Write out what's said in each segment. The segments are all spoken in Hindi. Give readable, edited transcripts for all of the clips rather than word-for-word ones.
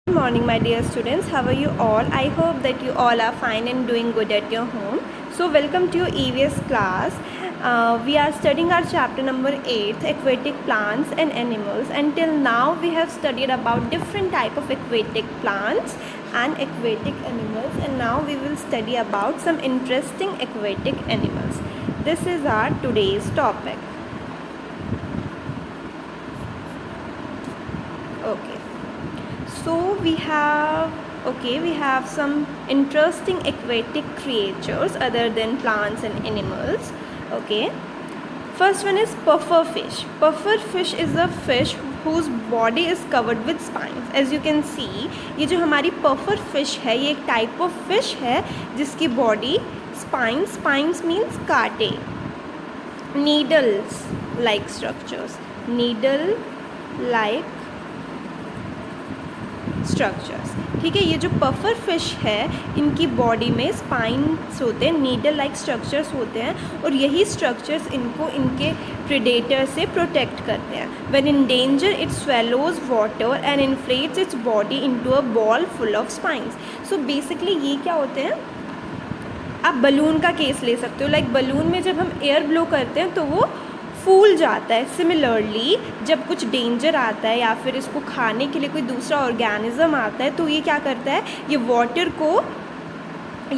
Good morning, my dear students. How are you all? I hope that you all are fine and doing good at your home. So welcome to your EVS class. We are studying our chapter number 8, aquatic plants and animals. Until now we have studied about different type of aquatic plants and aquatic animals, and now we will study about some interesting aquatic animals. This is our today's topic. Okay. So we have some interesting aquatic creatures other than plants and animals. Okay, first one is pufferfish. Pufferfish is a fish whose body is covered with spines. As you can see, ये जो हमारी pufferfish है, ये एक type of fish है जिसकी body spines means कांटे, needles like structures, ठीक है। ये जो पफर फिश है, इनकी बॉडी में स्पाइन्स होते हैं, नीडल लाइक स्ट्रक्चर्स होते हैं, और यही स्ट्रक्चर्स इनको इनके प्रेडेटर से प्रोटेक्ट करते हैं. When in danger it swallows water and inflates its body into a ball full of spines. So basically ये क्या होते हैं, आप बलून का केस ले सकते हो. लाइक बलून में जब हम एयर ब्लो करते हैं तो वो फूल जाता है. सिमिलरली जब कुछ डेंजर आता है या फिर इसको खाने के लिए कोई दूसरा ऑर्गेनिज्म आता है तो ये क्या करता है, ये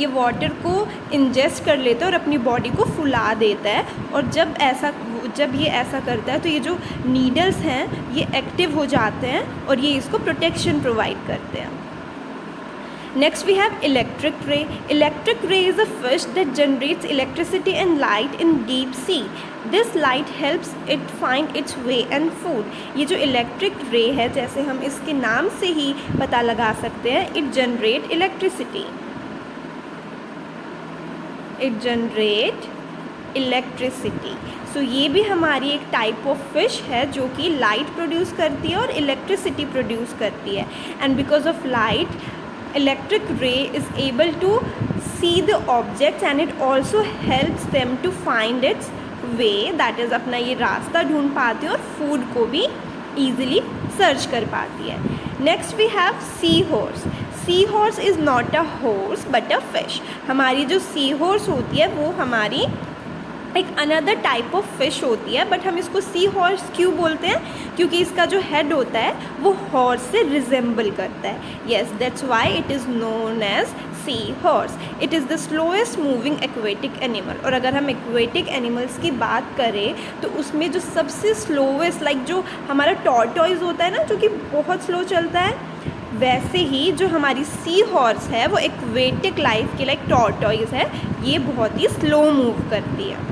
वाटर को इंजेस्ट कर लेता है और अपनी बॉडी को फुला देता है. और जब ये ऐसा करता है तो ये जो नीडल्स हैं ये एक्टिव हो जाते हैं और ये इसको प्रोटेक्शन प्रोवाइड करते हैं. Next we have electric ray. Electric ray is a fish that generates electricity and light in deep sea. This light helps it find its way and food. ये जो electric ray है, जैसे हम इसके नाम से ही पता लगा सकते हैं, it generate electricity. So ये भी हमारी एक टाइप ऑफ फिश है जो कि लाइट प्रोड्यूस करती है और इलेक्ट्रिसिटी प्रोड्यूस करती है. And because of light electric ray is able to see the objects and it also helps them to find its way, that is अपना ये रास्ता ढूंढ पाती है और फूड को भी easily सर्च कर पाती है. Next we have sea horse. Sea horse is not a horse but a fish. हमारी जो सी हॉर्स होती है वो हमारी एक अनदर टाइप ऑफ फिश होती है, बट हम इसको सी हॉर्स क्यों बोलते हैं, क्योंकि इसका जो हेड होता है वो हॉर्स से रिजेंबल करता है. Yes, that's why it is known as sea horse. It is the slowest moving aquatic animal. और अगर हम एक्वेटिक एनिमल्स की बात करें तो उसमें जो सबसे स्लोएस्ट, लाइक जो हमारा टॉर्टॉइज होता है ना, जो कि बहुत स्लो चलता है, वैसे ही जो हमारी सी हॉर्स है वो एक्वेटिक लाइफ की लाइक टॉर्टॉइज है, ये बहुत ही स्लो मूव करती है.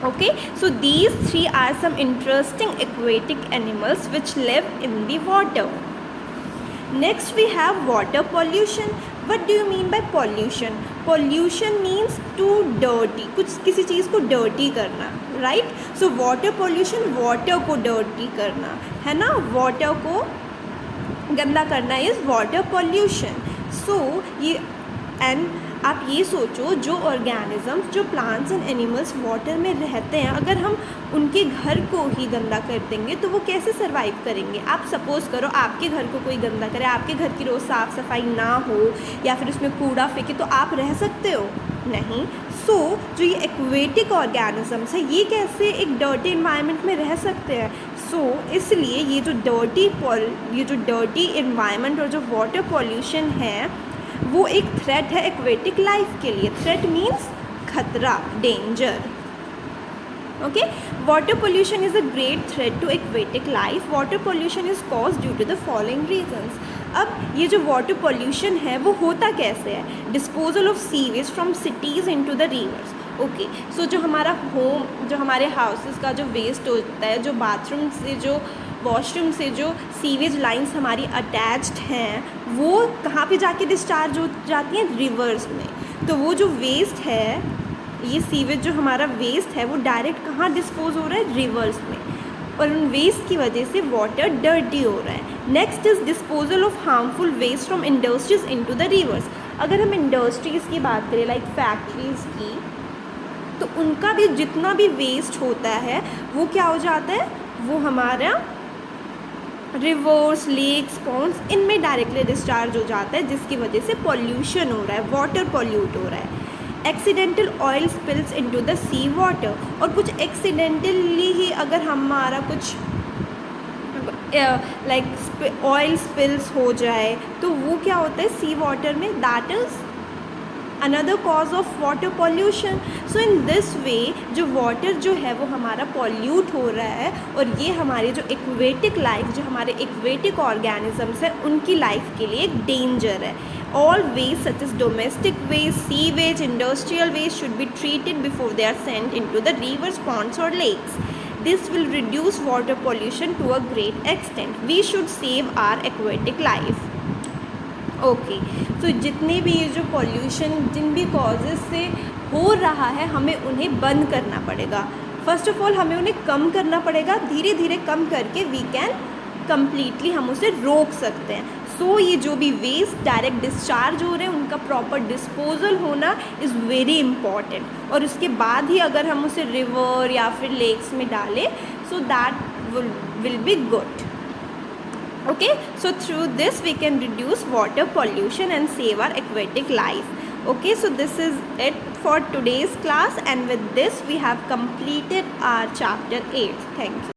Okay, so these three are some interesting aquatic animals which live in the water. Next we have water pollution. What do you mean by pollution? Pollution means to dirty, कुछ किसी चीज़ को dirty करना, right? So water pollution, water को dirty करना है ना, water को गंदा करना is water pollution. So ये and आप ये सोचो, जो ऑर्गेनिजम्स, जो प्लांट्स एंड एनिमल्स वाटर में रहते हैं, अगर हम उनके घर को ही गंदा कर देंगे तो वो कैसे सर्वाइव करेंगे. आप सपोज़ करो आपके घर को कोई गंदा करे, आपके घर की रोज़ साफ़ सफाई ना हो या फिर उसमें कूड़ा फेंके, तो आप रह सकते हो? नहीं. सो जो ये एक्वेटिक ऑर्गेनिजम्स है ये कैसे एक डर्टी इन्वायरमेंट में रह सकते हैं. इसलिए ये जो डर्टी इन्वायरमेंट और जो वाटर पॉल्यूशन है वो एक थ्रेट है एक्वेटिक लाइफ के लिए. थ्रेट मीन्स खतरा, danger. Okay, water pollution is a great threat to aquatic life. Water pollution is cause due to the following reasons. अब ये जो वाटर पोल्यूशन है वो होता कैसे है. Disposal of sewage from cities into the rivers. Okay, so जो हमारा जो हमारे हाउसेस का जो वेस्ट होता है, जो बाथरूम से, जो वॉशरूम से जो सीवेज लाइंस हमारी अटैच्ड हैं, वो कहाँ पे जाके डिस्चार्ज हो जाती हैं, रिवर्स में. तो वो जो वेस्ट है, ये सीवेज जो हमारा वेस्ट है वो डायरेक्ट कहाँ डिस्पोज हो रहा है, रिवर्स में, और उन वेस्ट की वजह से वाटर डर्टी हो रहा है. Next is disposal of harmful waste from industries into the rivers. अगर हम इंडस्ट्रीज़ की बात करें, लाइक फैक्ट्रीज़ की, तो उनका भी जितना भी वेस्ट होता है वो क्या हो जाता है, वो हमारा रिवर्स, लेक्स, पॉन्ड्स, इनमें डायरेक्टली डिस्चार्ज हो जाता है, जिसकी वजह से पॉल्यूशन हो रहा है, वाटर पॉल्यूट हो रहा है। Accidental oil spills into the sea water, और कुछ एक्सीडेंटली ही अगर हमारा कुछ लाइक ऑयल स्पिल्स हो जाए तो वो क्या होता है सी वाटर में, that is another cause of water pollution. So in this way जो वाटर जो है वो हमारा पॉल्यूट हो रहा है, और ये हमारे जो एक्वेटिक लाइफ, जो हमारे एक्वेटिक ऑर्गेनिजम्स हैं, उनकी लाइफ के लिए एक डेंजर है। All waste such as domestic waste, sea waste, industrial waste should be treated before they are sent into the rivers, ponds और lakes. This will reduce water pollution to a great extent. We should save our aquatic life. Okay, तो जितने भी ये जो पॉल्यूशन जिन भी कॉजेज़ से हो रहा है, हमें उन्हें बंद करना पड़ेगा. फर्स्ट ऑफ ऑल हमें उन्हें कम करना पड़ेगा. धीरे धीरे कम करके वी कैन कम्प्लीटली हम उसे रोक सकते हैं. सो ये जो भी वेस्ट डायरेक्ट डिस्चार्ज हो रहे हैं उनका प्रॉपर डिस्पोजल होना इज़ वेरी इम्पॉर्टेंट. और उसके बाद ही अगर हम उसे रिवर या फिर लेक्स में डालें, so that will be good. Okay, so through this we can reduce water pollution and save our aquatic life. Okay, so this is it for today's class, and with this we have completed our chapter 8. Thank you.